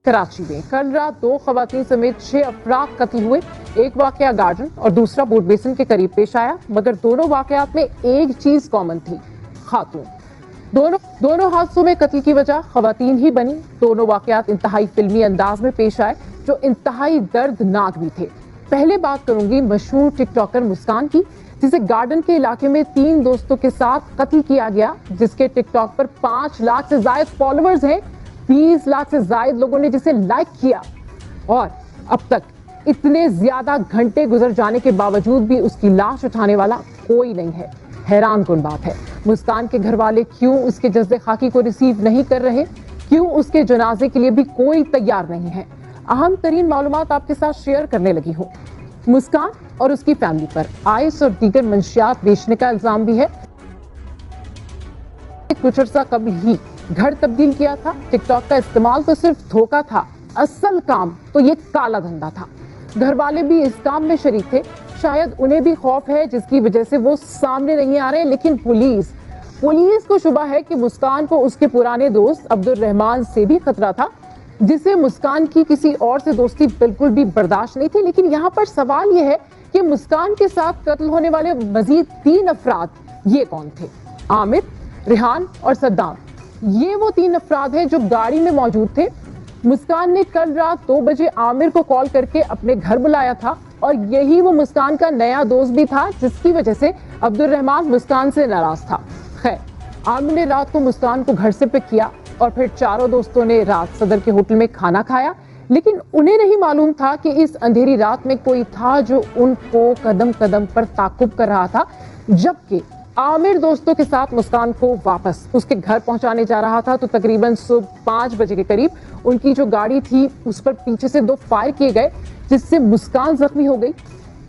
कराची में कल रात 2 खवातीन समेत 6 अफराद कत्ल हुए। एक वाकया गार्डन और दूसरा बोट बेसिन के करीब पेश आया, मगर दोनों वाकयात में एक चीज कॉमन थी, खातून। दोनों हादसों में कत्ल की वजह खवातीन ही बनी। दोनों वाकयात इंतहाई फिल्मी अंदाज में पेश आए, जो इंतहाई दर्दनाक भी थे। पहले बात करूंगी मशहूर टिकटॉकर मुस्कान की, जिसे गार्डन के इलाके में 3 दोस्तों के साथ कत्ल किया गया, जिसके टिकटॉक पर 5 लाख से ज्यादा फॉलोअर्स हैं। 20 लाख से ज्यादा लोगों ने जिसे लाइक किया, और अब तक इतने ज्यादा घंटे गुजर जाने के बावजूद भी उसकी लाश उठाने वाला कोई नहीं है। हैरानकुन बात है, मुस्कान के घर वाले क्यों उसके जज्बे खाकी को रिसीव नहीं कर रहे, क्यों उसके जनाजे के लिए भी कोई तैयार नहीं है। अहम तरीन मालूमात आपके साथ शेयर करने लगी हूँ। मुस्कान और उसकी फैमिली पर आइस और दीगर मंशियात बेचने का इल्जाम भी है। कुछ अर्सा कभी ही घर तब्दील किया था। टिकटॉक का इस्तेमाल तो सिर्फ धोखा था, असल काम तो ये काला धंधा था। घर वाले भी इस काम में शरीक थे। शायद उन्हें भी खौफ है, जिसकी वजह से वो सामने नहीं आ रहे। लेकिन पुलिस को शुबा है कि मुस्कान को उसके पुराने दोस्त अब्दुल रहमान से भी खतरा था, जिसे मुस्कान की किसी और से दोस्ती बिल्कुल भी बर्दाश्त नहीं थी। लेकिन यहाँ पर सवाल यह है कि मुस्कान के साथ कत्ल होने वाले मजीद 3 अफराद ये कौन थे? आमिर, रिहान और सद्दाम। ये वो 3 अफराद हैं जो गाड़ी में मौजूद थे। मुस्कान ने कल रात 2 बजे आमिर को कॉल करके अपने घर बुलाया था, और यही वो मुस्कान का नया दोस्त भी था, जिसकी वजह से अब्दुल रहमान मुस्कान से नाराज था। खैर, आमिर ने रात को मुस्कान को घर से पिक किया और फिर चारों दोस्तों ने रात सदर के होटल में खाना खाया। लेकिन उन्हें नहीं मालूम था कि इस अंधेरी रात में कोई था जो उनको कदम कदम पर ताकुब कर रहा था। जबकि आमिर दोस्तों के साथ मुस्कान को वापस उसके घर पहुंचाने जा रहा था, तो तकरीबन सुबह 5 बजे के करीब उनकी जो गाड़ी थी उस पर पीछे से 2 फायर किए गए, जिससे मुस्कान जख्मी हो गई।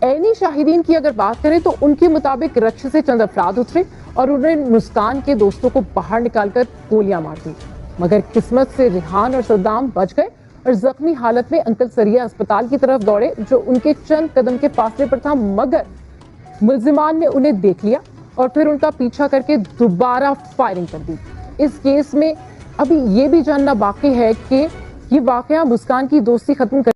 ऐनी शाहिदीन की अगर बात करें तो उनके मुताबिक रक्ष से चंद अफराद उतरे और उन्होंने मुस्कान के दोस्तों को बाहर निकालकर गोलियां मार दी, मगर किस्मत से रिहान और सद्दाम बच गए और जख्मी हालत में अंकल सरिया अस्पताल की तरफ दौड़े, जो उनके चंद कदम के फासले पर था। मगर मुल्जिमान ने उन्हें देख लिया और फिर उनका पीछा करके दोबारा फायरिंग कर दी। इस केस में अभी ये भी जानना बाकी है कि ये वाकया मुस्कान की दोस्ती खत्म कर